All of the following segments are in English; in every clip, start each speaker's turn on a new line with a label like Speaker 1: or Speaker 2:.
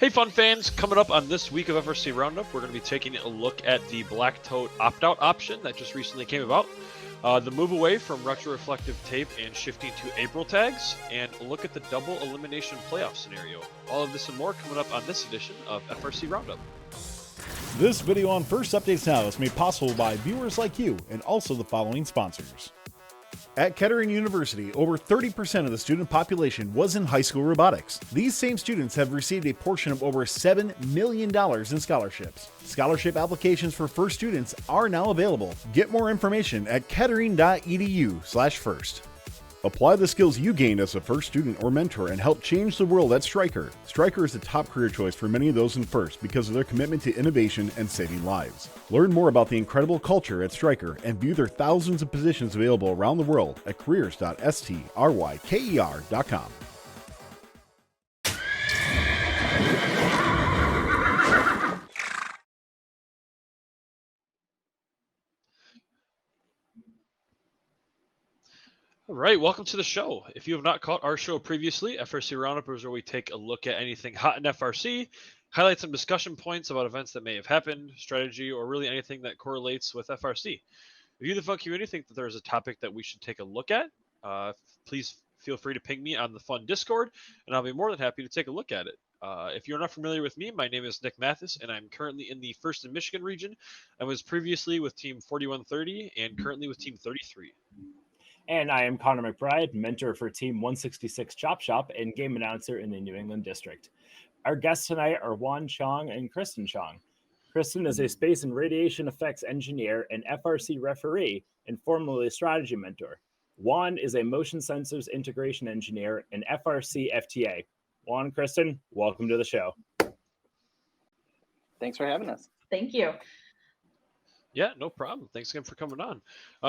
Speaker 1: Hey, fun fans! Coming up on this week of FRC Roundup, we're going to be taking a look at the Black Tote opt-out option that just recently came about, the move away from retroreflective tape and shifting to AprilTags, and a look at the double elimination playoff scenario. All of this and more coming up on this edition of FRC Roundup.
Speaker 2: This video on First Updates Now is made possible by viewers like you and also the following sponsors. At Kettering University, over 30% of the student population was in high school robotics. These same students have received a portion of over $7 million in scholarships. Scholarship applications for FIRST students are now available. Get more information at kettering.edu/first. Apply the skills you gained as a FIRST student or mentor and help change the world at Stryker. Stryker is the top career choice for many of those in FIRST because of their commitment to innovation and saving lives. Learn more about the incredible culture at Stryker and view their thousands of positions available around the world at careers.stryker.com.
Speaker 1: All right, welcome to the show. If you have not caught our show previously, FRC Roundup is where we take a look at anything hot in FRC, highlight some discussion points about events that may have happened, strategy, or really anything that correlates with FRC. If you, the fun community, think that there's a topic that we should take a look at, please feel free to ping me on the fun Discord, and I'll be more than happy to take a look at it. If you're not familiar with me, my name is Nick Mathis, and I'm currently in the 1st and Michigan region. I was previously with Team 4130 and currently with Team 33.
Speaker 3: And I am Connor McBride, mentor for Team 166 Chop Shop and game announcer in the New England District. Our guests tonight are Juan, Chong, and Kristen Chong. Kristen is a space and radiation effects engineer and FRC referee and formerly a strategy mentor. Juan is a motion sensors integration engineer and FRC FTA. Juan, Kristen, welcome to the show.
Speaker 4: Thanks for having us.
Speaker 5: Thank you.
Speaker 1: Yeah, no problem. Thanks again for coming on.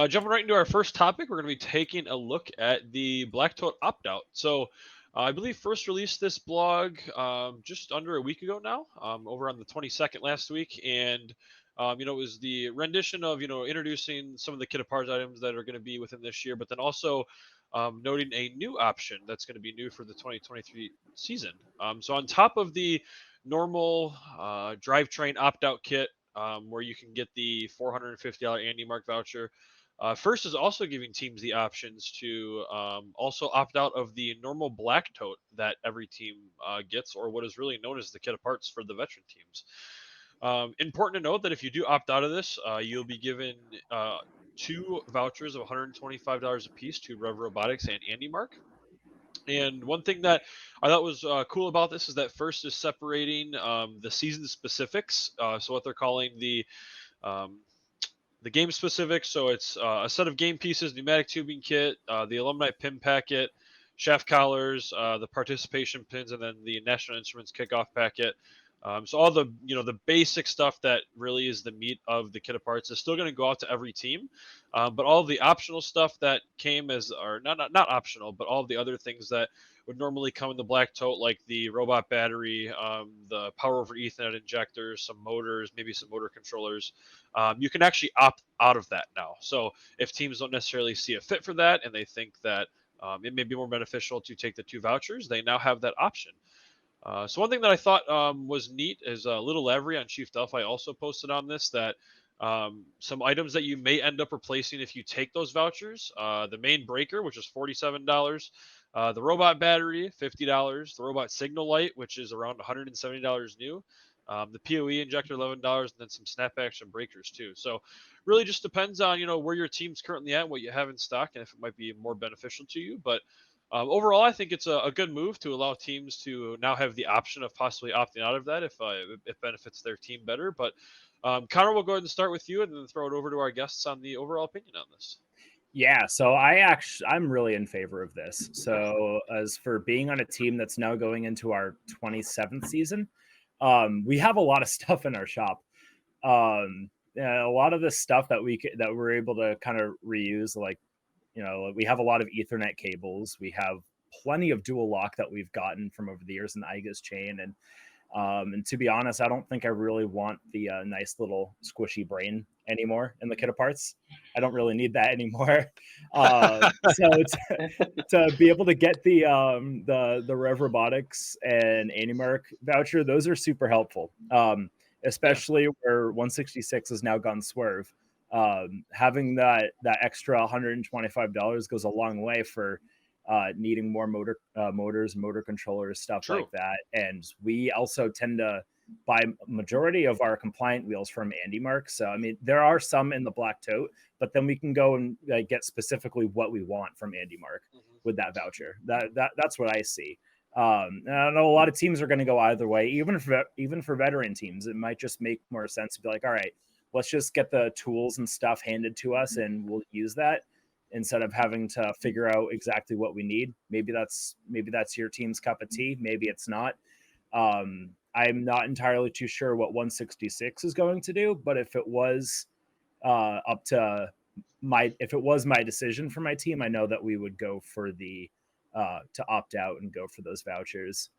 Speaker 1: Jumping right into our first topic, we're going to be taking a look at the Black Tote opt-out. So I believe first released this blog just under a week ago now, over on the 22nd last week. And, it was the rendition of, introducing some of the kit apart items that are going to be within this year, but then also noting a new option that's going to be new for the 2023 season. So on top of the normal drivetrain opt-out kit, where you can get the $450 Andy Mark voucher. First is also giving teams the options to also opt out of the normal Black Tote that every team gets, or what is really known as the kit aparts for the veteran teams. Important to note that if you do opt out of this, you'll be given 2 vouchers of $125 a piece to Rev Robotics and Andy Mark. And one thing that I thought was cool about this is that first is separating the season specifics. So what they're calling the game specifics. So it's a set of game pieces, pneumatic tubing kit, the alumni pin packet, shaft collars, the participation pins, and then the National Instruments kickoff packet. So all the the basic stuff that really is the meat of the kit parts is still going to go out to every team, but all of the optional stuff that came as, or not optional, but all of the other things that would normally come in the Black Tote, like the robot battery, the power over Ethernet injectors, some motors, maybe some motor controllers, you can actually opt out of that now. So if teams don't necessarily see a fit for that and they think that it may be more beneficial to take the 2 vouchers, they now have that option. So one thing that I thought was neat is Little Lavery on Chief Delphi also posted on this that some items that you may end up replacing if you take those vouchers, the main breaker, which is $47, the robot battery, $50, the robot signal light, which is around $170 new, the PoE injector, $11, and then some snap action breakers too. So really just depends on, where your team's currently at, what you have in stock, and if it might be more beneficial to you. But overall, I think it's a good move to allow teams to now have the option of possibly opting out of that if it benefits their team better. But Connor, we'll go ahead and start with you and then throw it over to our guests on the overall opinion on this.
Speaker 3: Yeah, so I'm really in favor of this. So as for being on a team that's now going into our 27th season, we have a lot of stuff in our shop. A lot of the stuff that we're able to kind of reuse, like, we have a lot of Ethernet cables. We have plenty of dual lock that we've gotten from over the years in the IGA's chain. And And to be honest, I don't think I really want the nice little squishy brain anymore in the kit of parts. I don't really need that anymore. To be able to get the Rev Robotics and AndyMark voucher, those are super helpful. Especially where 166 has now gone swerve. Having that extra $125 goes a long way for needing more motors, motor controllers, stuff like that. And we also tend to buy majority of our compliant wheels from AndyMark. So I mean, there are some in the black tote, but then we can go and get specifically what we want from AndyMark with that voucher. That's what I see. And I know a lot of teams are going to go either way. Even for veteran teams, it might just make more sense to be like, all right, let's just get the tools and stuff handed to us, and we'll use that instead of having to figure out exactly what we need. Maybe that's your team's cup of tea. Maybe it's not. I'm not entirely too sure what 166 is going to do, but if it was my decision for my team, I know that we would go for the to opt out and go for those vouchers.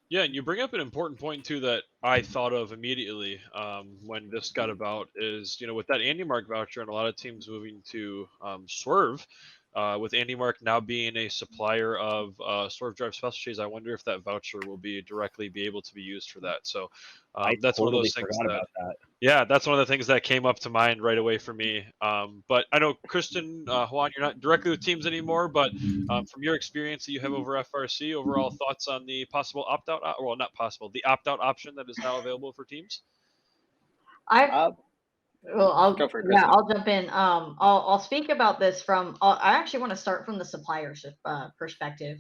Speaker 1: Yeah, and you bring up an important point too that I thought of immediately when this got about is, with that AndyMark voucher and a lot of teams moving to Swerve, with AndyMark now being a supplier of Swerve Drive specialties, I wonder if that voucher will be able to be used for that. So that's one of those things
Speaker 3: about that.
Speaker 1: Yeah, that's one of the things that came up to mind right away for me. But I know, Kristen, Juan, you're not directly with teams anymore, but from your experience that you have over FRC, overall thoughts on the possible opt-out, well, not possible, the opt-out option that is now available for teams?
Speaker 4: I'll
Speaker 5: Go for it, Kristen.
Speaker 4: I'll jump in. I'll speak about this from. I actually want to start from the supplier's perspective.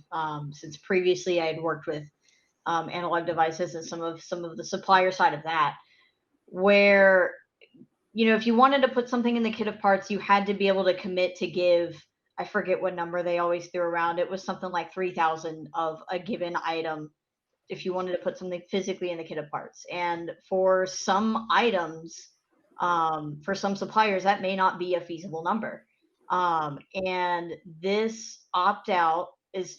Speaker 4: Since previously I had worked with analog devices and some of the supplier side of that, where if you wanted to put something in the kit of parts, you had to be able to commit to give. I forget what number they always threw around. It was something like 3,000 of a given item if you wanted to put something physically in the kit of parts. And for some items, for some suppliers, that may not be a feasible number. And this opt-out is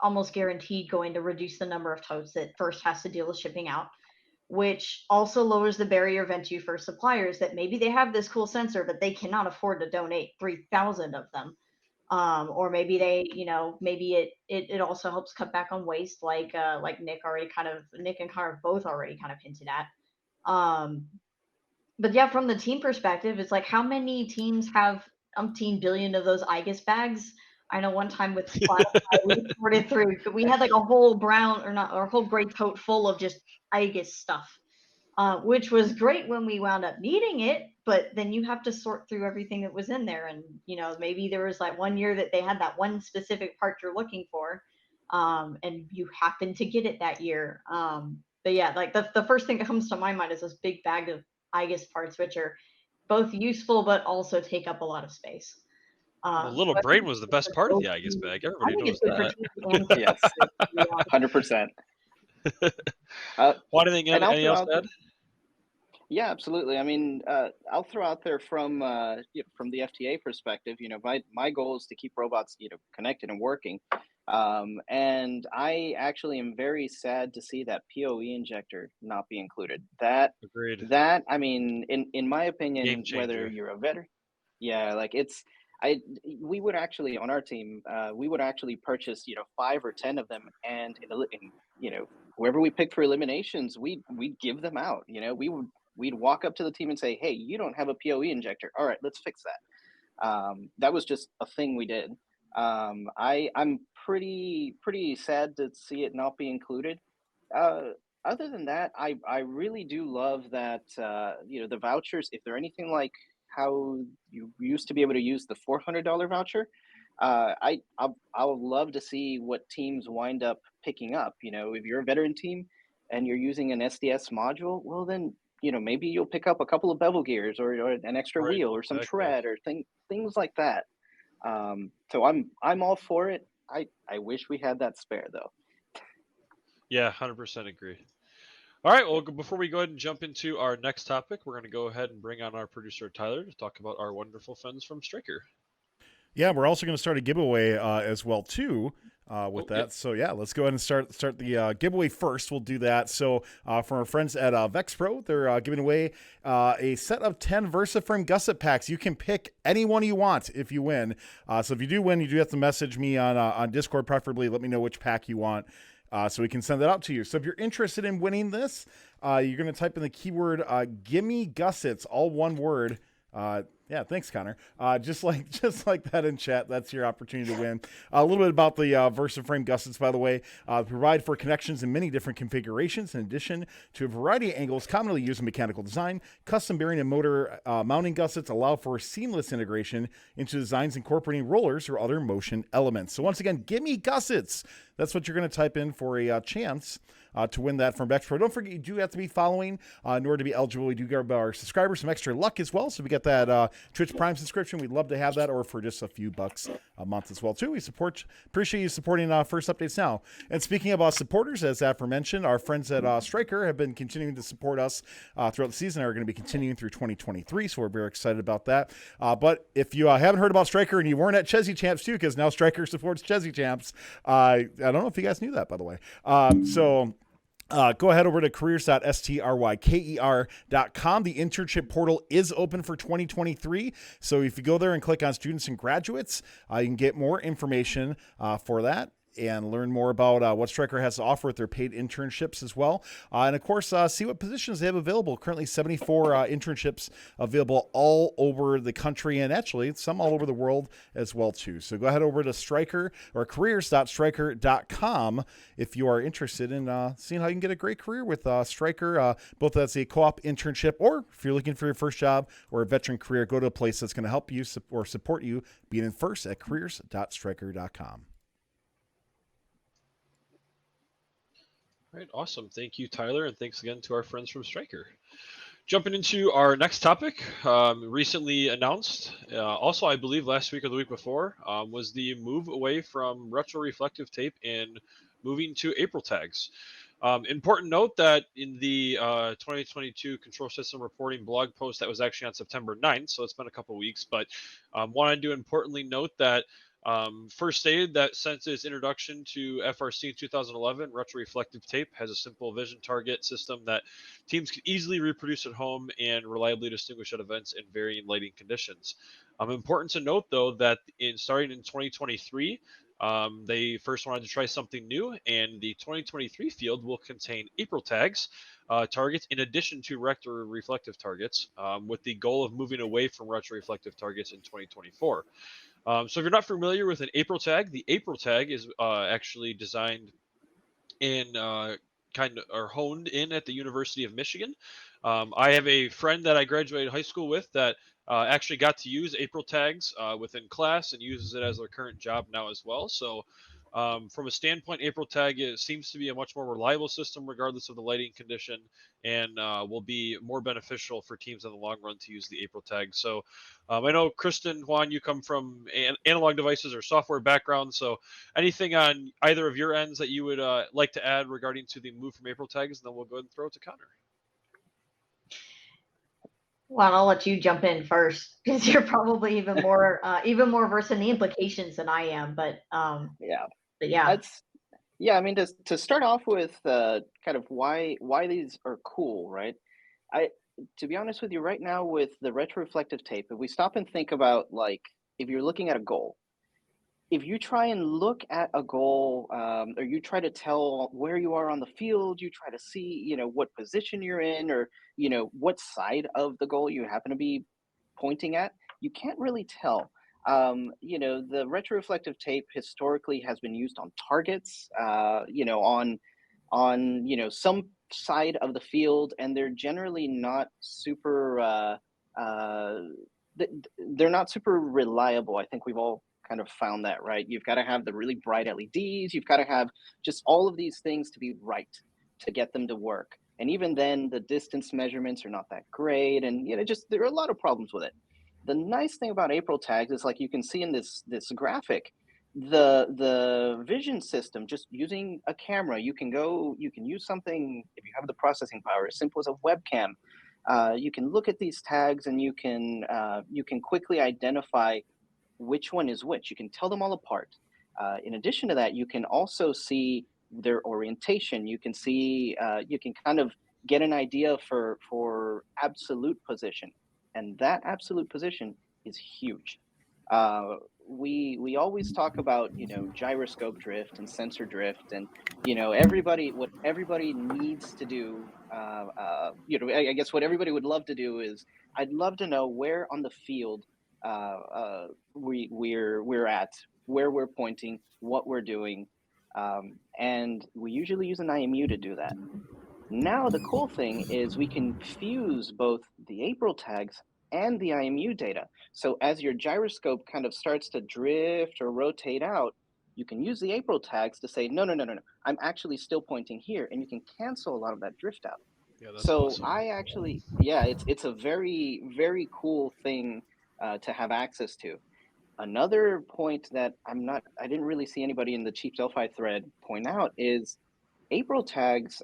Speaker 4: almost guaranteed going to reduce the number of totes that first has to deal with shipping out, which also lowers the barrier of entry for suppliers that maybe they have this cool sensor, but they cannot afford to donate 3,000 of them. Or maybe maybe it also helps cut back on waste, like Nick and Connor both already kind of hinted at. But yeah, from the team perspective, it's like, how many teams have umpteen billion of those IGUS bags? I know one time with we sorted through, we had like a whole whole gray tote full of just IGUS stuff, which was great when we wound up needing it. But then you have to sort through everything that was in there, and maybe there was like one year that they had that one specific part you're looking for, and you happen to get it that year. But yeah, like the first thing that comes to my mind is this big bag of IGUS parts, which are both useful but also take up a lot of space.
Speaker 1: The little brain was the best part of the IGUS bag. Everybody knows that.
Speaker 5: Yes, 100%.
Speaker 1: Anything else to add?
Speaker 5: Yeah, absolutely. I mean, I'll throw out there from the FTA perspective. My goal is to keep robots, connected and working. And I actually am very sad to see that PoE injector not be included.
Speaker 1: Agreed.
Speaker 5: I mean, in my opinion, whether you're a veteran, we would actually, on our team, we would actually purchase 5 or 10 of them, and whoever we pick for eliminations, we'd give them out. We'd walk up to the team and say, hey, you don't have a PoE injector. All right, let's fix that. That was just a thing we did. I'm pretty sad to see it not be included. Other than that, I really do love that the vouchers, if they're anything like how you used to be able to use the $400 voucher, I would love to see what teams wind up picking up. If you're a veteran team and you're using an SDS module, well then maybe you'll pick up a couple of bevel gears or an extra wheel or some tread or things like that. So I'm all for it. I wish we had that spare though.
Speaker 1: Yeah, 100% agree. All right, well, before we go ahead and jump into our next topic, we're going to go ahead and bring on our producer Tyler to talk about our wonderful friends from Stryker.
Speaker 2: Yeah, we're also going to start a giveaway as well too. With that.
Speaker 1: Yep.
Speaker 2: So yeah, let's go ahead and start the giveaway first. We'll do that. So from our friends at Vex Pro, they're giving away a set of 10 VersaFrame gusset packs. You can pick any one you want if you win. So if you do win, you do have to message me on Discord, preferably. Let me know which pack you want. So we can send that out to you. So if you're interested in winning this, you're going to type in the keyword "gimme gussets," all one word. Yeah, thanks, Connor. Just like that in chat, that's your opportunity to win. A little bit about the VersaFrame gussets, by the way. Provide for connections in many different configurations, in addition to a variety of angles commonly used in mechanical design. Custom bearing and motor mounting gussets allow for seamless integration into designs incorporating rollers or other motion elements. So once again, gimme gussets. That's what you're going to type in for a chance to win that from Vex Pro. Don't forget, you do have to be following in order to be eligible. We do give our subscribers some extra luck as well. So we get that Twitch Prime subscription. We'd love to have that, or for just a few bucks a month as well, too. We appreciate you supporting First Updates Now. And speaking of supporters, as aforementioned, our friends at Striker have been continuing to support us throughout the season and are going to be continuing through 2023. So we're very excited about that. But if you haven't heard about Striker and you weren't at Chesy Champs, too, because now Striker supports Chesy Champs, I don't know if you guys knew that, by the way. Go ahead over to careers.stryker.com. The internship portal is open for 2023. So if you go there and click on students and graduates, you can get more information for that and learn more about what Striker has to offer with their paid internships as well. And of course, see what positions they have available. Currently 74 internships available all over the country, and actually some all over the world as well too. So go ahead over to Striker or careers.stryker.com if you are interested in seeing how you can get a great career with Striker, both as a co-op internship, or if you're looking for your first job or a veteran career, go to a place that's going to help you or support you being in first at careers.stryker.com.
Speaker 1: All right, awesome. Thank you, Tyler, and thanks again to our friends from Striker. Jumping into our next topic, recently announced, also I believe last week or the week before, was the move away from retroreflective tape and moving to AprilTags. Important note that in the 2022 Control System Reporting blog post that was actually on September 9th, so it's been a couple weeks, but wanted to importantly note that first stated that since its introduction to FRC in 2011, retroreflective tape has a simple vision target system that teams can easily reproduce at home and reliably distinguish at events in varying lighting conditions. Important to note, though, that starting in 2023, they first wanted to try something new, and the 2023 field will contain AprilTags targets in addition to retroreflective targets, with the goal of moving away from retroreflective targets in 2024. So if you're not familiar with an AprilTag, the AprilTag is actually designed and honed in at the University of Michigan. I have a friend that I graduated high school with that actually got to use AprilTags within class and uses it as their current job now as well. So from a standpoint, AprilTag seems to be a much more reliable system regardless of the lighting condition, and will be more beneficial for teams in the long run to use the AprilTag. So I know, Kristen, Juan, you come from analog devices or software background, so anything on either of your ends that you would like to add regarding to the move from AprilTags, and then we'll go ahead and throw it to Connor.
Speaker 4: Well, I'll let you jump in first because you're probably even more versed in the implications than I am. But
Speaker 5: Yeah.
Speaker 4: yeah.
Speaker 5: I mean, to start off with, kind of why these are cool, right? To be honest with you, right now with the retroreflective tape, if we stop and think about, like, if you're looking at a goal, if you try and look at a goal, or you try to tell where you are on the field, you try to see, what position you're in, or, what side of the goal you happen to be pointing at, you can't really tell. The retroreflective tape historically has been used on targets, on some side of the field, and they're generally not super, they're not super reliable. I think we've all kind of found that, right? You've got to have the really bright LEDs. You've got to have just all of these things to be right to get them to work. And even then, the distance measurements are not that great. And, just there are a lot of problems with it. The nice thing about AprilTags is, like you can see in this graphic, the vision system, just using a camera, you can use something, if you have the processing power, as simple as a webcam. You can look at these tags and you can quickly identify which one is which. You can tell them all apart. In addition to that, you can also see their orientation. You can see, you can kind of get an idea for absolute position, and that absolute position is huge. We always talk about, you know, gyroscope drift and sensor drift, and you know, what everybody needs to do. You know, I guess what everybody would love to do is, I'd love to know where on the field we're at, where we're pointing, what we're doing, and we usually use an IMU to do that. Now the cool thing is we can fuse both the AprilTags and the IMU data. So as your gyroscope kind of starts to drift or rotate out, you can use the AprilTags to say, no, I'm actually still pointing here, and you can cancel a lot of that drift out.
Speaker 1: Yeah, that's
Speaker 5: So
Speaker 1: awesome.
Speaker 5: I actually, yeah, it's a very, very cool thing to have access to. Another point that I didn't really see anybody in the Chief Delphi thread point out is AprilTags,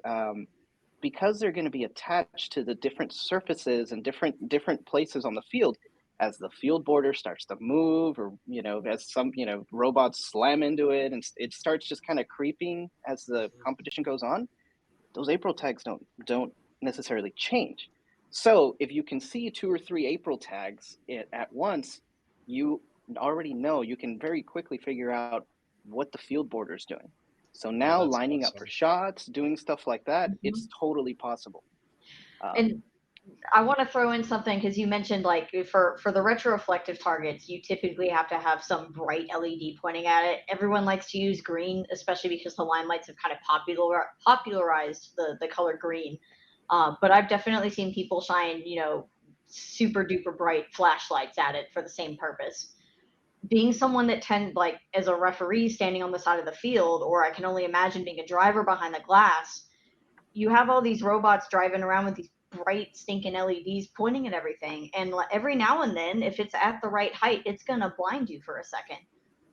Speaker 5: because they're going to be attached to the different surfaces and different places on the field. As the field border starts to move, or you know, as some, you know, robots slam into it, and it starts just kind of creeping as the competition goes on, those AprilTags don't necessarily change. So if you can see 2 or 3 AprilTags at once, you already know, you can very quickly figure out what the field border is doing. So now
Speaker 1: that's
Speaker 5: lining up
Speaker 1: awesome.
Speaker 5: for shots, doing stuff like that, it's totally possible.
Speaker 4: And I want to throw in something because you mentioned like for the retroreflective targets, you typically have to have some bright LED pointing at it. Everyone likes to use green, especially because the limelights have kind of popularized the color green. But I've definitely seen people shine, you know, super duper bright flashlights at it for the same purpose. Being someone that like as a referee standing on the side of the field, or I can only imagine being a driver behind the glass, you have all these robots driving around with these bright stinking LEDs pointing at everything. And every now and then, if it's at the right height, it's going to blind you for a second.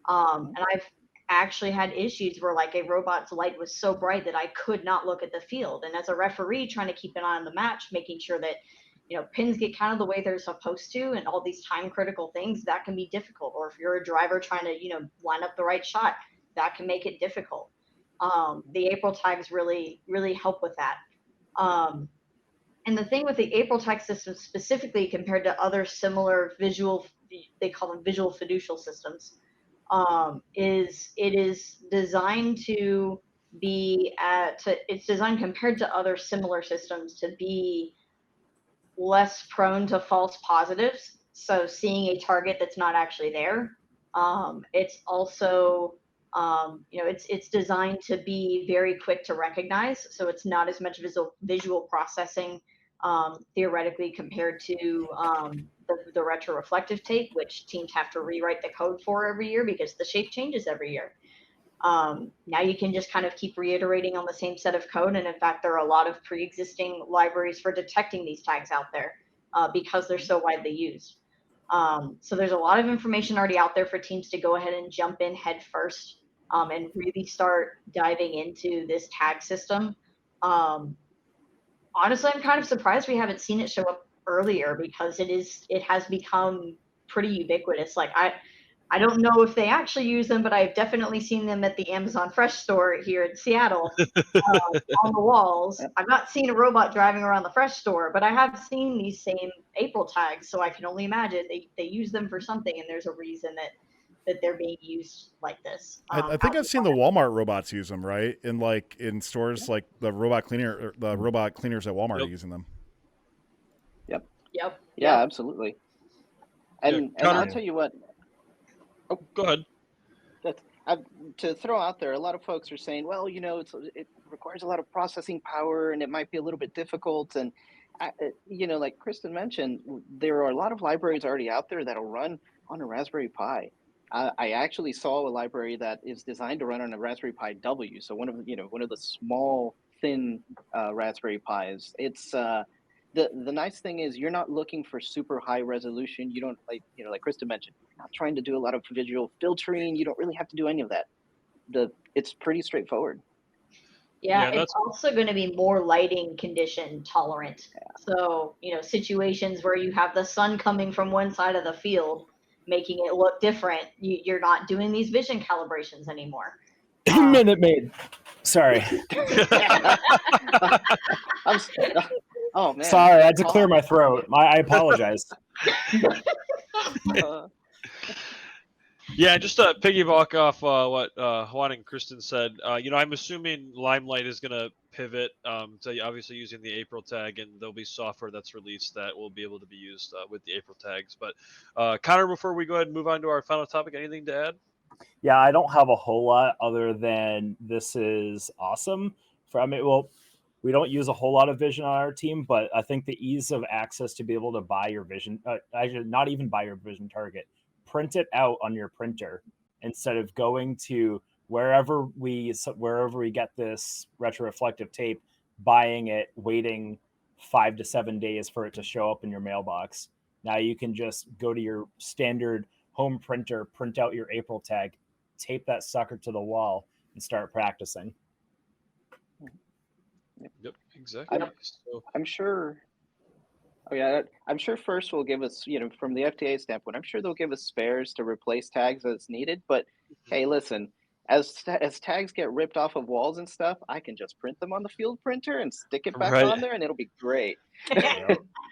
Speaker 4: And I've actually had issues where like a robot's light was so bright that I could not look at the field. And as a referee trying to keep an eye on the match, making sure that, you know, pins get counted the way they're supposed to, and all these time critical things, that can be difficult. Or if you're a driver trying to, you know, line up the right shot, that can make it difficult. The AprilTags really help with that. And the thing with the AprilTag system specifically compared to other similar visual, they call them visual fiducial systems, is it is designed to be it's designed compared to other similar systems to be less prone to false positives. So seeing a target that's not actually there. It's also you know, it's designed to be very quick to recognize, so it's not as much visual processing theoretically compared to the retroreflective tape, which teams have to rewrite the code for every year because the shape changes every year. Now you can just kind of keep reiterating on the same set of code, and in fact, there are a lot of pre-existing libraries for detecting these tags out there because they're so widely used. So there's a lot of information already out there for teams to go ahead and jump in head first and really start diving into this tag system. Honestly, I'm kind of surprised we haven't seen it show up earlier because it has become pretty ubiquitous. Like I don't know if they actually use them, but I've definitely seen them at the Amazon Fresh store here in Seattle on the walls. I've not seen a robot driving around the Fresh store, but I have seen these same AprilTags, so I can only imagine they use them for something, and there's a reason that they're being used like this.
Speaker 2: I think I've seen the Walmart robots use them, right? In stores, like the robot cleaners at Walmart are using them.
Speaker 4: Yep.
Speaker 5: Yeah, absolutely. And
Speaker 1: Connor,
Speaker 5: I'll tell you what.
Speaker 1: Oh, go ahead.
Speaker 5: To throw out there, a lot of folks are saying, well, you know, it requires a lot of processing power and it might be a little bit difficult. And, you know, like Kristen mentioned, there are a lot of libraries already out there that'll run on a Raspberry Pi. I actually saw a library that is designed to run on a Raspberry Pi W. So one of the small, thin Raspberry Pis. It's the nice thing is you're not looking for super high resolution. You don't like Kristen mentioned, you're not trying to do a lot of visual filtering. You don't really have to do any of that. It's pretty straightforward.
Speaker 4: Yeah, it's also going to be more lighting condition tolerant. So, you know, situations where you have the sun coming from one side of the field, making it look different. You're not doing these vision calibrations anymore.
Speaker 3: Minute Maid. Sorry.
Speaker 5: Oh man.
Speaker 3: Sorry, I had to clear my throat. I apologize.
Speaker 1: Yeah, just to piggyback off what Juan and Kristen said, I'm assuming Limelight is going to pivot to obviously using the AprilTag, and there'll be software that's released that will be able to be used with the AprilTags. But Connor, before we go ahead and move on to our final topic, anything to add?
Speaker 3: Yeah, I don't have a whole lot other than this is awesome. We don't use a whole lot of vision on our team, but I think the ease of access to be able to buy your vision, actually not even buy your vision target, print it out on your printer instead of going to wherever we get this retroreflective tape, buying it, waiting 5 to 7 days for it to show up in your mailbox. Now you can just go to your standard home printer, print out your AprilTag, tape that sucker to the wall, and start practicing.
Speaker 1: Yep, exactly.
Speaker 5: I'm sure. Oh yeah, I'm sure FIRST will give us, from the FTA standpoint, I'm sure they'll give us spares to replace tags as needed. But hey, listen, as tags get ripped off of walls and stuff, I can just print them on the field printer and stick it back on there, and it'll be great.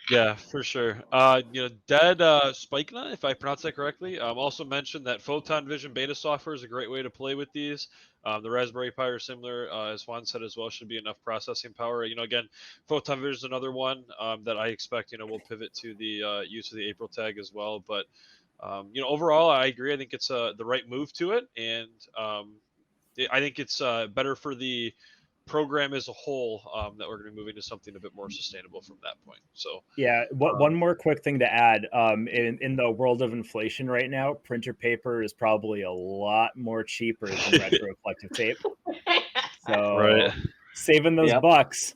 Speaker 1: Yeah, for sure. Dead Spikenut, if I pronounce that correctly, also mentioned that Photon Vision beta software is a great way to play with these. The Raspberry Pi or similar, as Juan said as well, should be enough processing power. Again, Photon Vision is another one that I expect, will pivot to the use of the AprilTag as well. But, overall, I agree. I think it's the right move to it. And I think it's better for the program as a whole that we're going to be moving to something a bit more sustainable from that point. So
Speaker 3: yeah, one more quick thing to add, in the world of inflation right now, printer paper is probably a lot more cheaper than retroreflective tape. So saving those bucks.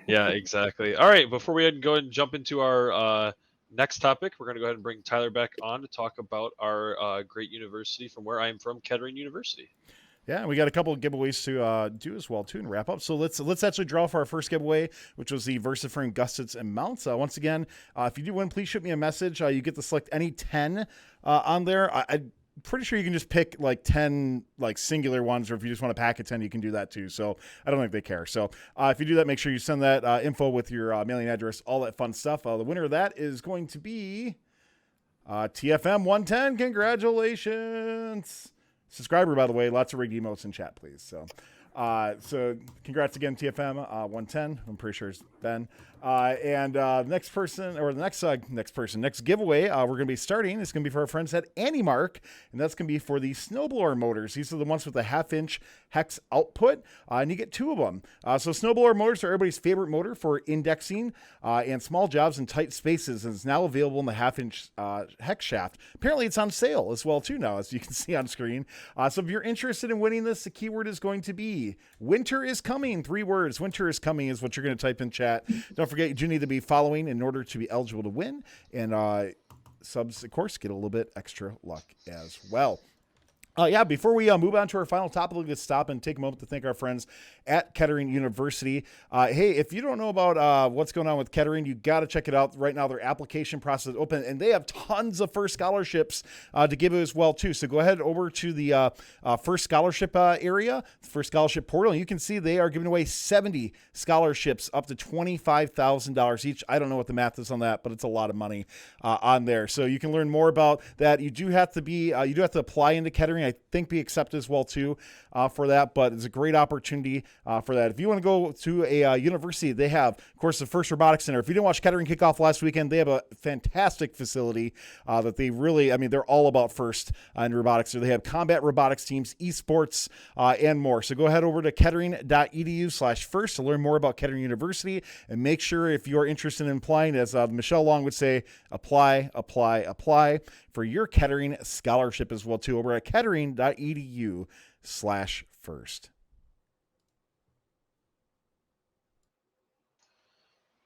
Speaker 1: Yeah, exactly. All right, before we go ahead and jump into our next topic, we're going to go ahead and bring Tyler back on to talk about our great university from where I'm from, Kettering University.
Speaker 2: Yeah, we got a couple of giveaways to do as well too and wrap up. So let's actually draw for our first giveaway, which was the VersaFrame gussets and mounts. Once again, if you do win, please shoot me a message. You get to select any 10 on there. I'm pretty sure you can just pick like 10 like singular ones, or if you just want to pack a 10, you can do that too. So I don't think they care. So if you do that, make sure you send that info with your mailing address, all that fun stuff. The winner of that is going to be TFM 110. Congratulations. Subscriber, by the way, lots of rigged emotes in chat, please. So congrats again, TFM 110. I'm pretty sure it's Ben. And next giveaway we're going to be starting. It's going to be for our friends at AnyMark, and that's going to be for the snowblower motors. These are the ones with the 1/2-inch hex output, and you get 2 of them. So snowblower motors are everybody's favorite motor for indexing and small jobs in tight spaces, and it's now available in the 1/2-inch hex shaft. Apparently, it's on sale as well too now, as you can see on screen. So if you're interested in winning this, the keyword is going to be winter is coming. 3 words. Winter is coming is what you're going to type in chat. Don't forget, you do need to be following in order to be eligible to win. And subs, of course, get a little bit extra luck as well. Before we move on to our final topic, let's stop and take a moment to thank our friends at Kettering University. Hey, if you don't know about what's going on with Kettering, you got to check it out. Right now, their application process is open, and they have tons of FIRST scholarships to give as well, too. So go ahead over to the FIRST scholarship area, FIRST scholarship portal, and you can see they are giving away 70 scholarships up to $25,000 each. I don't know what the math is on that, but it's a lot of money on there. So you can learn more about that. You do have to apply into Kettering. I think be accepted as well too for that, but it's a great opportunity for that. If you want to go to a university, they have, of course, the FIRST Robotics Center. If you didn't watch Kettering kickoff last weekend, they have a fantastic facility that they really, they're all about FIRST and robotics. So they have combat robotics teams, esports, and more. So go ahead over to kettering.edu/FIRST to learn more about Kettering University, and make sure if you are interested in applying, as Michelle Long would say, apply for your Kettering scholarship as well too over at kettering.edu/FIRST.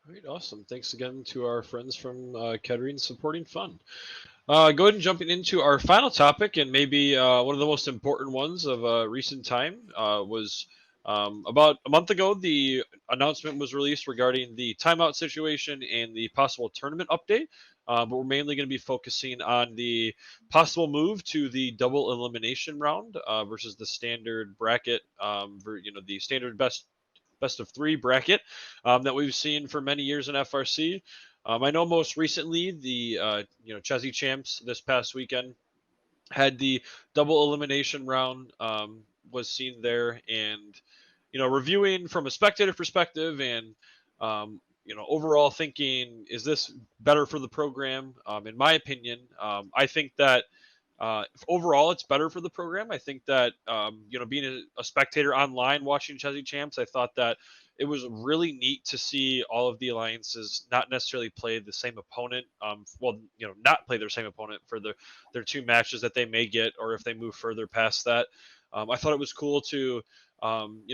Speaker 1: All right, awesome. Thanks again to our friends from Kettering supporting fun. Go ahead and jumping into our final topic, and maybe one of the most important ones of recent time was About a month ago, the announcement was released regarding the timeout situation and the possible tournament update. But we're mainly going to be focusing on the possible move to the double elimination round versus the standard bracket, the standard best of three bracket that we've seen for many years in FRC. I know most recently the Chessie champs this past weekend had the double elimination round was seen there, and reviewing from a spectator perspective and overall thinking, is this better for the program? In my opinion, I think that overall it's better for the program. I think that being a spectator online watching Chessie champs, I thought that it was really neat to see all of the alliances not necessarily play the same opponent. Not play their same opponent for their two matches that they may get, or if they move further past that. I thought it was cool to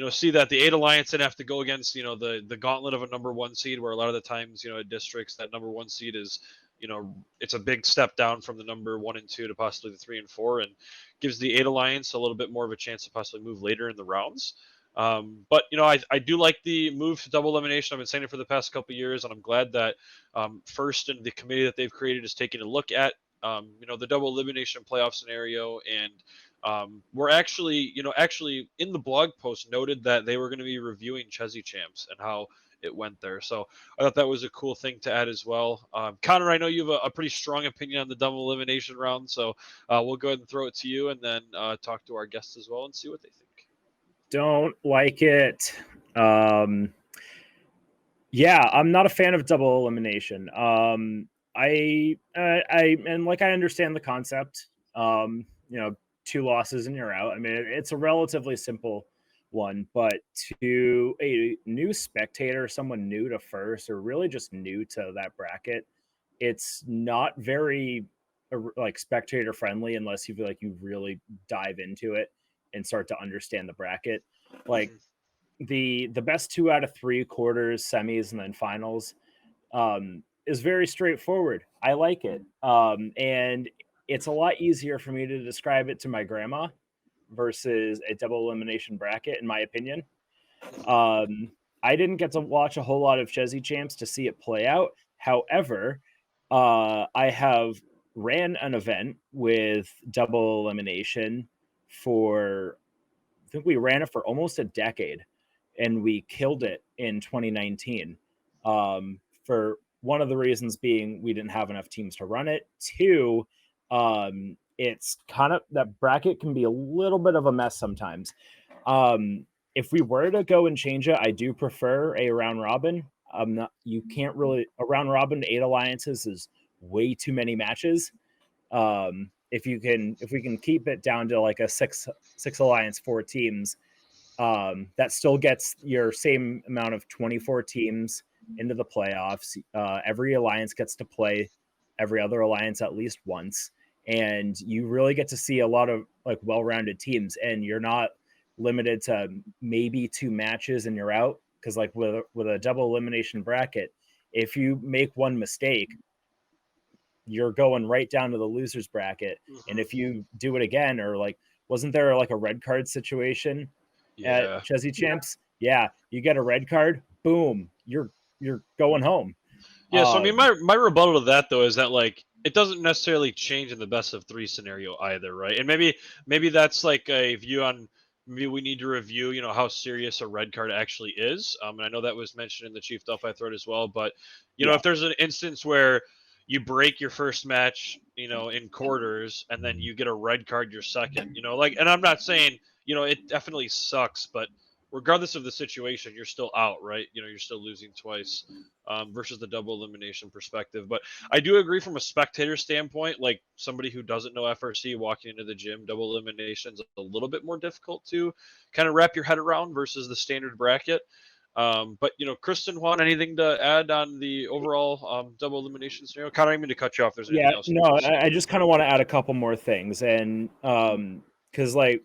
Speaker 1: see that the 8 alliance didn't have to go against the gauntlet of a number 1 seed, where a lot of the times at districts that number 1 seed is it's a big step down from the number 1 and 2 to possibly the 3 and 4, and gives the 8 alliance a little bit more of a chance to possibly move later in the rounds. But I do like the move to double elimination. I've been saying it for the past couple of years, and I'm glad that First and the committee that they've created is taking a look at the double elimination playoff scenario. And we're actually in the blog post noted that they were going to be reviewing Chessie champs and how it went there. So I thought that was a cool thing to add as well. Connor, I know you have a pretty strong opinion on the double elimination round, so we'll go ahead and throw it to you, and then talk to our guests as well and see what they think.
Speaker 3: Don't like it. Yeah, I'm not a fan of double elimination. I understand the concept. 2 losses and you're out. I mean, it's a relatively simple one, but to a new spectator, someone new to First, or really just new to that bracket, it's not very spectator friendly unless you feel like you really dive into it and start to understand the bracket. Like the best 2 out of 3 quarters, semis, and then finals is very straightforward. I like it. And it's a lot easier for me to describe it to my grandma versus a double elimination bracket, in my opinion. I didn't get to watch a whole lot of Chessie champs to see it play out. However, I have ran an event with double elimination I think we ran it for almost a decade, and we killed it in 2019. For one of the reasons being we didn't have enough teams to run it. 2, it's kind of, that bracket can be a little bit of a mess sometimes. If we were to go and change it, I do prefer a round robin. You can't really, a round robin 8 alliances is way too many matches. If we can keep it down to like a 6 alliance 4 teams, that still gets your same amount of 24 teams into the playoffs. Every alliance gets to play every other alliance at least once, and you really get to see a lot of like well-rounded teams, and you're not limited to maybe 2 matches and you're out. Because like with a double elimination bracket, if you make one mistake, you're going right down to the losers bracket. And if you do it again, or like, wasn't there like a red card situation at Chessie champs? Yeah, you get a red card, boom, you're going home.
Speaker 1: Yeah, so I mean, my rebuttal to that though is that like it doesn't necessarily change in the best of 3 scenario either, right? And maybe that's like a view on, maybe we need to review, how serious a red card actually is. And I know that was mentioned in the Chief Delphi thread as well. But if there's an instance where you break your first match, in quarters, and then you get a red card your second, and I'm not saying, it definitely sucks, but regardless of the situation, you're still out, right? You're still losing twice versus the double elimination perspective. But I do agree from a spectator standpoint, like somebody who doesn't know FRC walking into the gym, double elimination is a little bit more difficult to kind of wrap your head around versus the standard bracket. But Kristen, Juan, anything to add on the overall double elimination scenario? Kind of, I didn't mean to cut you off. There's anything else?
Speaker 3: No, I just kind of want to add a couple more things, and because like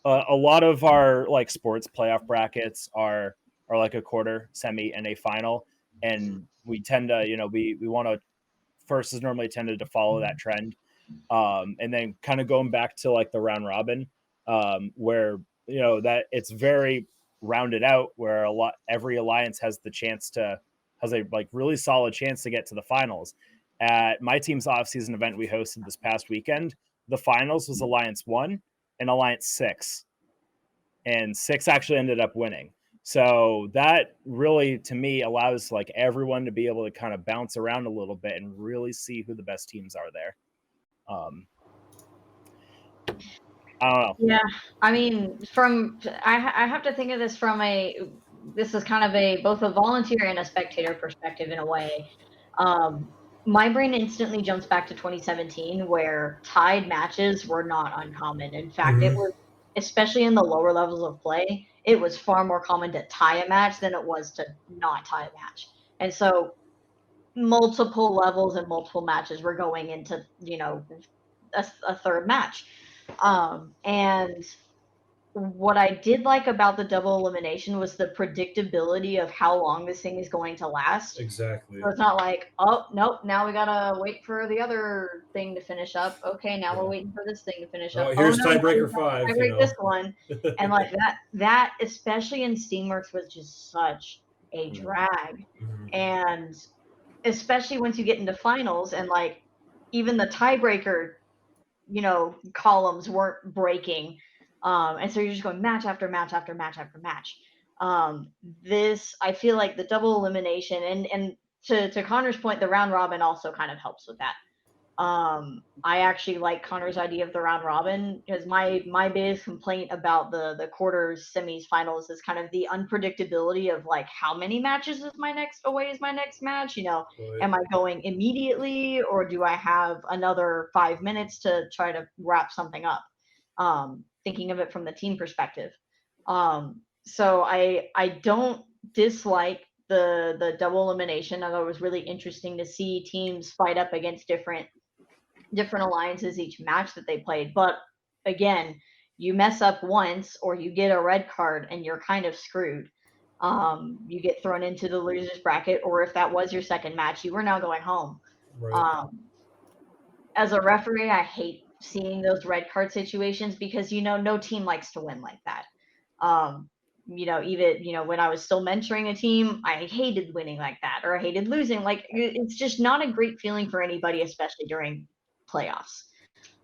Speaker 3: a lot of our like sports playoff brackets are like a quarter, semi, and a final, and we tend to we want to, First is normally tended to follow that trend, and then kind of going back to like the round robin, where that it's very rounded out where every alliance has a like really solid chance to get to the finals. At my team's off-season event we hosted this past weekend, the finals was Alliance 1 and Alliance 6. And 6 actually ended up winning. So that really, to me, allows like everyone to be able to kind of bounce around a little bit and really see who the best teams are there. I don't know.
Speaker 4: Yeah, I mean, I have to think of this from this is kind of both a volunteer and a spectator perspective in a way. My brain instantly jumps back to 2017 where tied matches were not uncommon. In fact, it was, especially in the lower levels of play, it was far more common to tie a match than it was to not tie a match. And so multiple levels and multiple matches were going into, a third match. And what I did like about the double elimination was the predictability of how long this thing is going to last.
Speaker 6: Exactly.
Speaker 4: So it's not like, oh, nope, now we gotta wait for the other thing to finish up. Okay, now we're waiting for this thing to finish up.
Speaker 6: Here's
Speaker 4: no,
Speaker 6: tiebreaker 5.
Speaker 4: Tiebreak this one. And like that, especially in Steamworks, was just such a drag. And especially once you get into finals and like even the tiebreaker, columns weren't breaking. And so you're just going match after match after match after match. This, I feel like the double elimination and to Connor's point, the round robin also kind of helps with that. I actually like Connor's idea of the round robin because my biggest complaint about the quarters, semis, finals is kind of the unpredictability of like how many matches is my next match. Am I going immediately or do I have another 5 minutes to try to wrap something up? Thinking of it from the team perspective. So I don't dislike the double elimination. I thought it was really interesting to see teams fight up against different alliances each match that they played. But again, you mess up once or you get a red card and you're kind of screwed. You get thrown into the losers bracket, or if that was your second match, you were now going home.
Speaker 6: Right.
Speaker 4: As a referee, I hate seeing those red card situations because no team likes to win like that. Even when I was still mentoring a team, I hated winning like that, or I hated losing. Like it's just not a great feeling for anybody, especially during playoffs.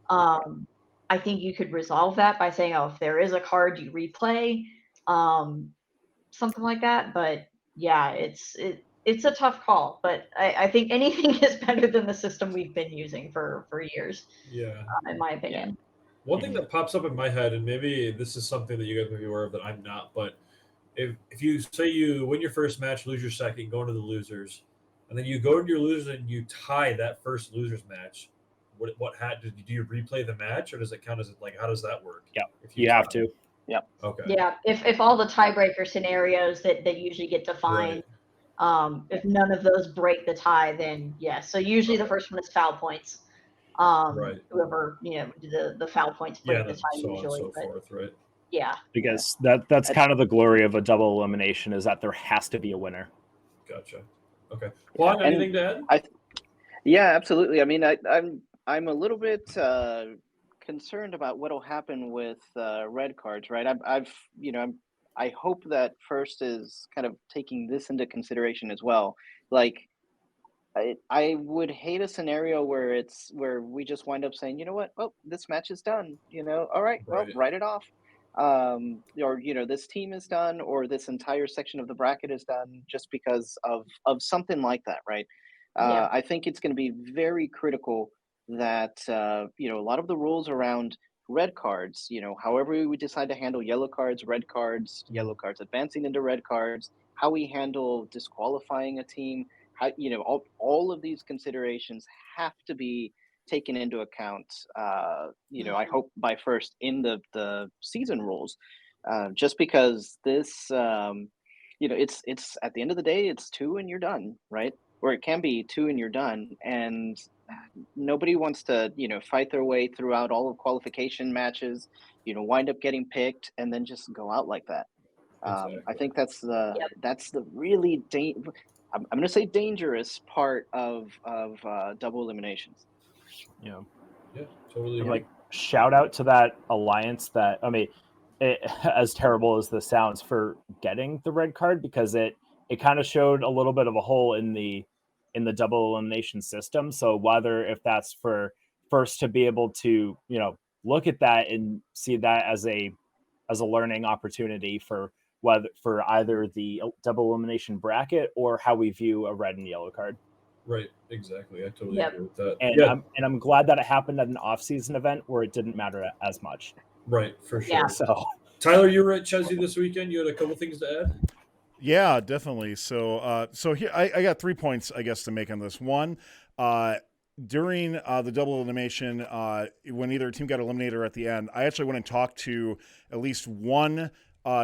Speaker 4: I think you could resolve that by saying, oh, if there is a card, you replay, something like that. But yeah, it's a tough call. But I think anything is better than the system we've been using for years.
Speaker 6: Yeah.
Speaker 4: In my opinion.
Speaker 5: Yeah.
Speaker 6: One thing that pops up in my head, and maybe this is something that you guys may be aware of that I'm not, but if you say you win your first match, lose your second, go into the losers, and then you go into your losers and you tie that first losers match, do you replay the match, or does it count as like how does that work?
Speaker 3: Yeah,
Speaker 6: if
Speaker 3: you have to.
Speaker 5: Yeah.
Speaker 6: Okay.
Speaker 4: Yeah, if all the tiebreaker scenarios that usually get defined, if none of those break the tie, then yes. So usually the first one is foul points.
Speaker 6: Right.
Speaker 4: Whoever the foul points break the tie
Speaker 6: so
Speaker 4: usually.
Speaker 6: on and so forth, right?
Speaker 4: Yeah.
Speaker 3: Because that's kind of the glory of a double elimination is that there has to be a winner.
Speaker 6: Gotcha. Okay. Juan, anything to add?
Speaker 5: Yeah, absolutely. I mean, I'm a little bit concerned about what'll happen with red cards, right? I hope that First is kind of taking this into consideration as well. Like, I would hate a scenario where we just wind up saying, you know what, well, this match is done. All right, well, write it off. Or this team is done, or this entire section of the bracket is done, just because of something like that, right?
Speaker 4: Yeah.
Speaker 5: I think it's going to be very critical that a lot of the rules around red cards, however we decide to handle yellow cards, red cards, yellow cards advancing into red cards, how we handle disqualifying a team, how all of these considerations have to be taken into account. I hope by First in the season rules, just because this, it's at the end of the day, it's 2 and you're done, right? Or it can be 2 and you're done, and nobody wants to fight their way throughout all of qualification matches, wind up getting picked and then just go out like that.
Speaker 6: Exactly.
Speaker 5: I think that's the really I'm going to say dangerous part of double eliminations.
Speaker 6: Yeah, totally.
Speaker 3: Like shout out to that alliance that as terrible as this sounds, for getting the red card, because it kind of showed a little bit of a hole in the double elimination system. So whether if that's for first to be able to, look at that and see that as a learning opportunity for either the double elimination bracket or how we view a red and yellow card.
Speaker 6: Right, exactly. I totally
Speaker 4: Yep.
Speaker 6: agree with that.
Speaker 3: And I'm glad that it happened at an off-season event where it didn't matter as much.
Speaker 6: Right, for sure.
Speaker 4: Yeah.
Speaker 3: So
Speaker 6: Tyler, you were at Chesney this weekend. You had a couple things to add?
Speaker 2: Yeah, definitely. So, here I got 3 points, I guess, to make on this. One, during the double elimination, when either team got eliminated or at the end, I actually went and talked to at least one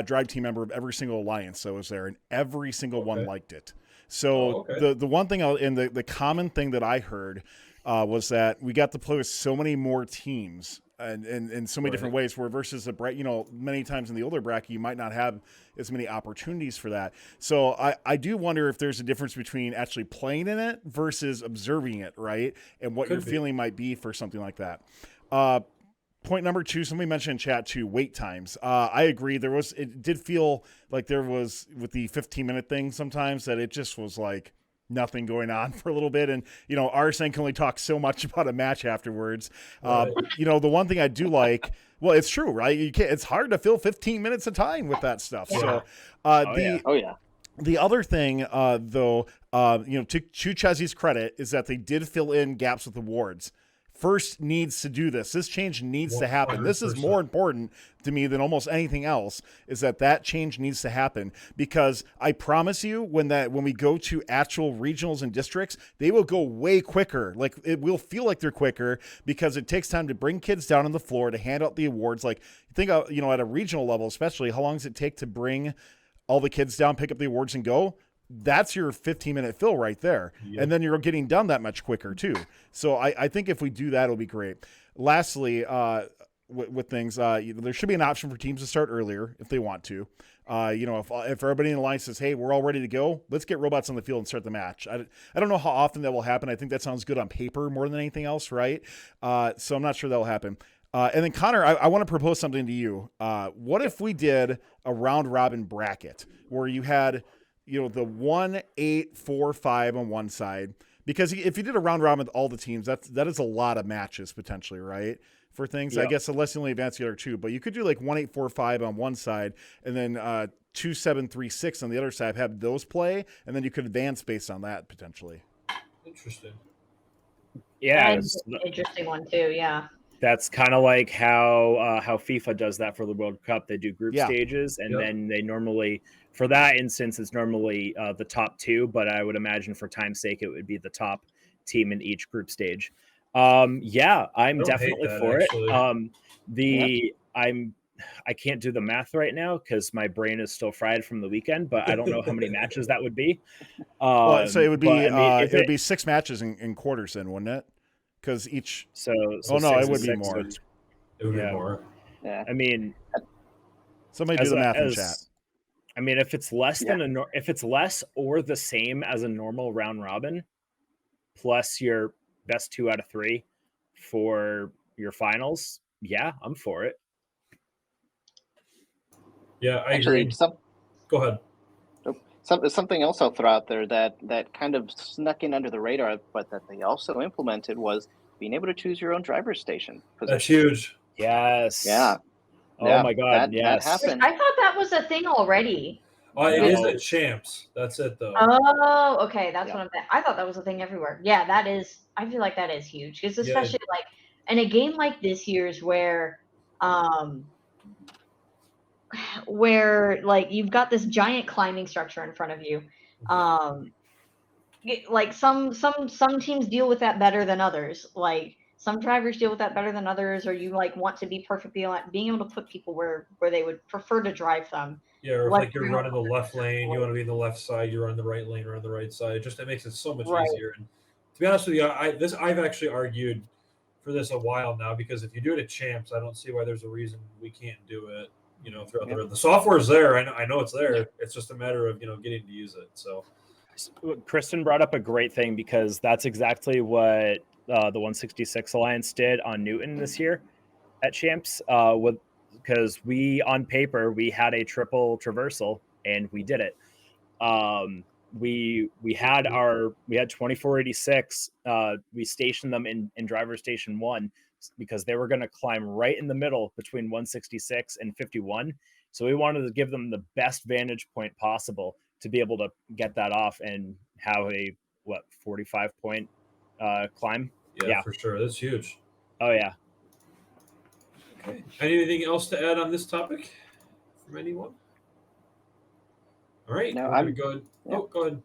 Speaker 2: drive team member of every single alliance that was there, and every single one liked it. So the one thing, and the common thing that I heard was that we got to play with so many more teams and in so many different ways, where versus many times in the older bracket, you might not have as many opportunities for that. So I do wonder if there's a difference between actually playing in it versus observing it, right? And what your feeling might be for something like that. Point number 2, somebody mentioned in chat too, wait times. I agree. It did feel like there was, with the 15-minute thing sometimes, that it just was like nothing going on for a little bit. And, RSN can only talk so much about a match afterwards. The one thing I do like, well, it's true, right? It's hard to fill 15 minutes of time with that stuff.
Speaker 4: Yeah.
Speaker 2: So, the other thing, though, to Chesney's credit, is that they did fill in gaps with awards. First needs to do this. This change needs to happen.
Speaker 6: 100%.
Speaker 2: This is more important to me than almost anything else, is that change needs to happen, because I promise you, when we go to actual regionals and districts, they will go way quicker. Like, it will feel like they're quicker, because it takes time to bring kids down on the floor to hand out the awards. Like, think of, at a regional level, especially, how long does it take to bring all the kids down, pick up the awards and go? That's your 15-minute fill right there. Yep. And then you're getting done that much quicker too. So I think if we do that, it'll be great. Lastly, with things, there should be an option for teams to start earlier if they want to. If everybody in the line says, hey, we're all ready to go, let's get robots on the field and start the match. I don't know how often that will happen. I think that sounds good on paper more than anything else, right? So I'm not sure that will happen. And then, Connor, I want to propose something to you. What if we did a round-robin bracket where you had the 1, 8, 4, 5 on one side? Because if you did a round robin with all the teams, that is a lot of matches potentially, right? For things, I guess, unless you only advance the other 2, but you could do like 1, 8, 4, 5 on one side, and then 2, 7, 3, 6 on the other side. Have those play, and then you could advance based on that potentially.
Speaker 6: Interesting.
Speaker 3: Yeah,
Speaker 4: that's an interesting one too. Yeah.
Speaker 3: That's kind of like how FIFA does that for the World Cup. They do group stages, and then they normally, for that instance, it's normally the top 2. But I would imagine, for time's sake, it would be the top team in each group stage. I'm definitely for it. I can't do the math right now because my brain is still fried from the weekend, but I don't know how many matches that would be.
Speaker 2: So it would be it would be 6 matches in quarters, then, wouldn't it? Because each it would be more.
Speaker 6: It would be more.
Speaker 5: Yeah.
Speaker 3: I mean,
Speaker 2: somebody do the math in chat.
Speaker 3: I mean, if it's less than if it's less or the same as a normal round robin, plus your best 2 out of 3 for your finals, I'm for it.
Speaker 6: Yeah, I agree. Go ahead.
Speaker 5: Something else I'll throw out there that kind of snuck in under the radar, but that they also implemented, was being able to choose your own driver's station.
Speaker 6: That's huge.
Speaker 3: Yes.
Speaker 5: Yeah.
Speaker 3: Oh my God. Yes.
Speaker 5: That happened.
Speaker 4: I thought that was a thing already.
Speaker 6: It is at champs. That's it, though.
Speaker 4: Oh, okay. That's what I thought that was a thing everywhere. Yeah, that is. I feel like that is huge, because especially like in a game like this year's where like you've got this giant climbing structure in front of you. Like some teams deal with that better than others. Like some drivers deal with that better than others, or you like want to be perfectly being able to put people where they would prefer to drive them.
Speaker 6: Yeah, or if like you're running the left lane, you want to be in the left side, you're on the right lane or on the right side. It makes it so much easier. And to be honest with you, I've actually argued for this a while now, because if you do it at champs, I don't see why there's a reason we can't do it. Throughout the software is there. I know it's there. It's just a matter of getting to use it. So,
Speaker 3: Kristen brought up a great thing, because that's exactly what the 166 Alliance did on Newton this year at champs. because we on paper we had a triple traversal and we did it. We had 2486. We stationed them in driver station 1 because they were going to climb right in the middle between 166 and 51. So we wanted to give them the best vantage point possible to be able to get that off and have a 45 point climb.
Speaker 6: Yeah, for sure. That's huge.
Speaker 3: Oh yeah.
Speaker 6: Okay. Anything else to add on this topic from anyone? All right.
Speaker 5: No,
Speaker 6: I'm go ahead.
Speaker 5: Yeah.
Speaker 6: Oh, go ahead.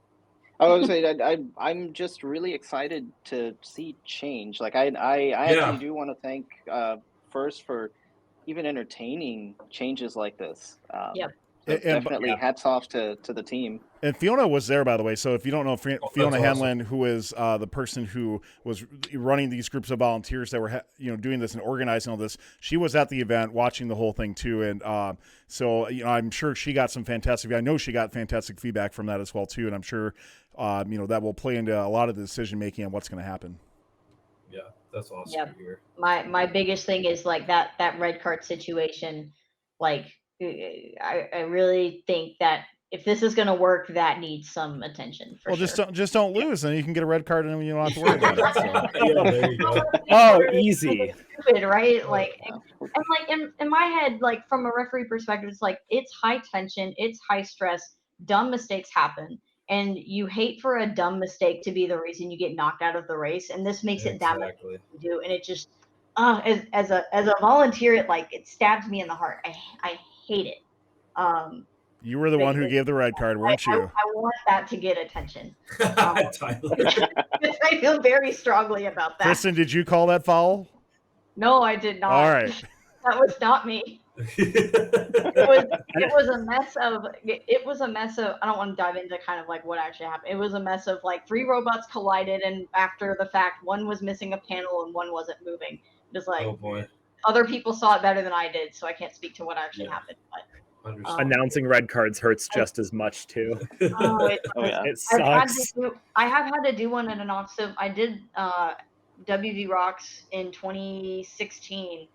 Speaker 5: I was saying I'm just really excited to see change. Like I actually do want to thank FRC for even entertaining changes like this.
Speaker 4: Yep.
Speaker 5: So definitely hats off to the team.
Speaker 2: And Fiona was there, by the way. So if you don't know, Fiona Hanlon,
Speaker 6: awesome.
Speaker 2: who is the person who was running these groups of volunteers that were doing this and organizing all this, she was at the event watching the whole thing too. And so I'm sure she got some fantastic. I know she got fantastic feedback from that as well too. And I'm sure that will play into a lot of the decision making on what's going to happen.
Speaker 6: Yeah, that's awesome.
Speaker 4: Yep.
Speaker 6: To hear.
Speaker 4: My biggest thing is like that red card situation. Like I really think that if this is going to work, that needs some attention.
Speaker 2: Just don't lose, and you can get a red card, and you don't have to worry about it. So.
Speaker 6: Yeah, there you go.
Speaker 3: Oh, easy.
Speaker 4: Stupid, right? Like, and like in my head, like from a referee perspective, it's like it's high tension, it's high stress, dumb mistakes happen, and you hate for a dumb mistake to be the reason you get knocked out of the race, and this makes it that much to do, and it just, as a volunteer, it stabs me in the heart. I hate it.
Speaker 2: You were the one who gave the red card, weren't you?
Speaker 4: I want that to get attention.
Speaker 6: Tyler.
Speaker 4: I feel very strongly about that.
Speaker 2: Kristen, did you call that foul?
Speaker 4: No, I did not.
Speaker 2: All right.
Speaker 4: That was not me. It was a mess of I don't want to dive into kind of like what actually happened. It was a mess of like 3 robots collided, and after the fact, one was missing a panel and one wasn't moving. Just like,
Speaker 6: oh boy.
Speaker 4: Other people saw it better than I did, so I can't speak to what actually happened. But
Speaker 3: announcing red cards hurts just as much too. It sucks.
Speaker 4: I have had to do one in an off. So I did WV Rocks in 2016,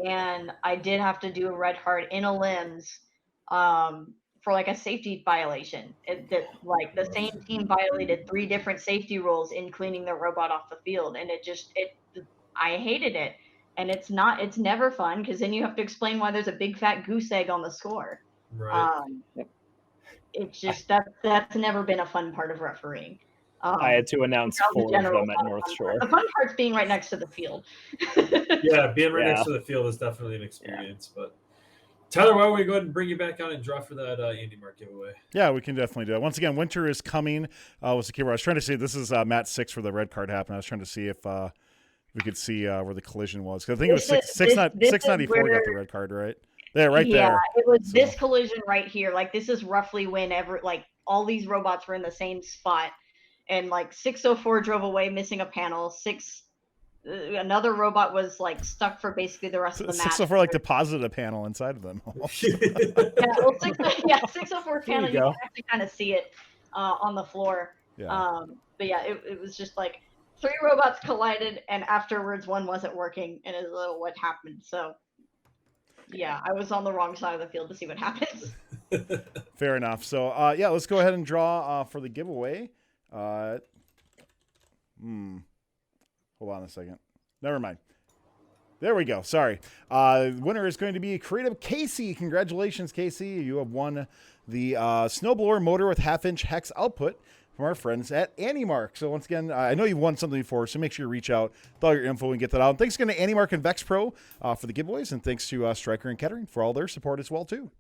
Speaker 4: and I did have to do a red card in a limbs for like a safety violation. The same team violated 3 different safety rules in cleaning their robot off the field, and I hated it. And it's never fun because then you have to explain why there's a big fat goose egg on the score.
Speaker 6: Right.
Speaker 4: It's just that's never been a fun part of refereeing.
Speaker 3: I had to announce 4 of them at North Shore.
Speaker 4: The fun part's being right next to the field.
Speaker 6: Yeah, being right next to the field is definitely an experience. Yeah. But Tyler, why don't we go ahead and bring you back on and draw for that Andy Mark giveaway?
Speaker 2: Yeah, we can definitely do it. Once again, winter is coming. Was the keyword I was trying to see? This is Mat 6 where the red card happened. I was trying to see if we could see where the collision was. Because I think it was 694 got the red card, right? There, right there.
Speaker 4: Yeah, it was this collision right here. Like, this is roughly whenever, like, all these robots were in the same spot. And, like, 604 drove away missing a panel. Another robot was, like, stuck for basically the rest of the match.
Speaker 2: 604, like, deposited a panel inside of them.
Speaker 4: 604 panel, you can actually kind of see it on the floor.
Speaker 2: Yeah.
Speaker 4: But, yeah, it was just, like, 3 robots collided, and afterwards one wasn't working, and it's what happened. So, yeah, I was on the wrong side of the field to see what happens.
Speaker 2: Fair enough. So, let's go ahead and draw for the giveaway. Hold on a second. Never mind. There we go. Sorry. Winner is going to be Creative Casey. Congratulations, Casey. You have won the snowblower motor with 1/2-inch hex output from our friends at AndyMark. So once again, I know you've won something before, so make sure you reach out with all your info and get that out. And thanks again to AndyMark and VexPro for the giveaways, and thanks to Stryker and Kettering for all their support as well too.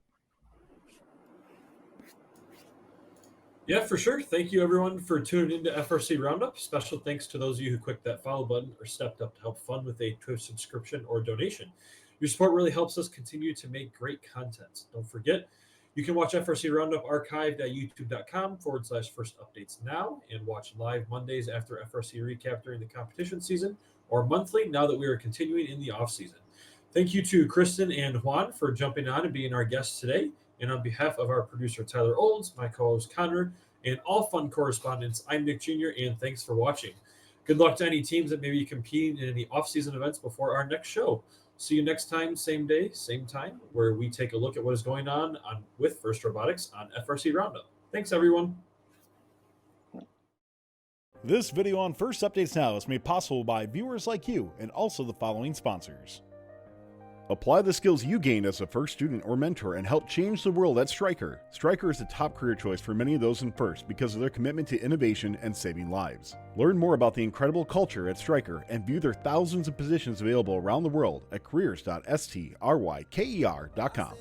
Speaker 6: Yeah, for sure. Thank you, everyone, for tuning into FRC Roundup. Special thanks to those of you who clicked that follow button or stepped up to help fund with a Twitch subscription or donation. Your support really helps us continue to make great content. Don't forget, you can watch FRC Roundup archived at youtube.com/first updates now and watch live Mondays after FRC recap during the competition season or monthly now that we are continuing in the off season. Thank you to Kristen and Juan for jumping on and being our guests today. And on behalf of our producer, Tyler Olds, my co-host, Connor, and all fun correspondents, I'm Nick Jr., and thanks for watching. Good luck to any teams that may be competing in any off-season events before our next show. see you next time, same day, same time, where we take a look at what is going on with First Robotics on FRC Roundup. Thanks, everyone.
Speaker 2: This video on First Updates Now is made possible by viewers like you and also the following sponsors. Apply the skills you gained as a first student or mentor and help change the world at Stryker. Stryker is the top career choice for many of those in FIRST because of their commitment to innovation and saving lives. Learn more about the incredible culture at Stryker and view their thousands of positions available around the world at careers.stryker.com.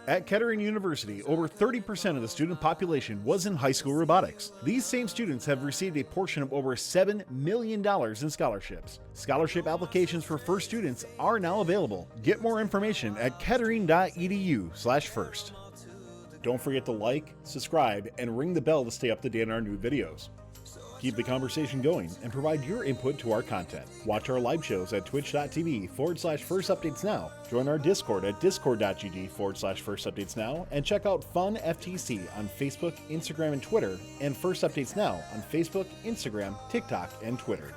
Speaker 2: At Kettering University, over 30% of the student population was in high school robotics. These same students have received a portion of over $7 million in scholarships. Scholarship applications for FIRST students are now available. Get more information at kettering.edu/first. Don't forget to like, subscribe, and ring the bell to stay up to date on our new videos. Keep the conversation going and provide your input to our content. Watch our live shows at twitch.tv/firstupdatesnow. Join our Discord at discord.gg/firstupdatesnow and check out Fun FTC on Facebook, Instagram, and Twitter, and First Updates Now on Facebook, Instagram, TikTok, and Twitter.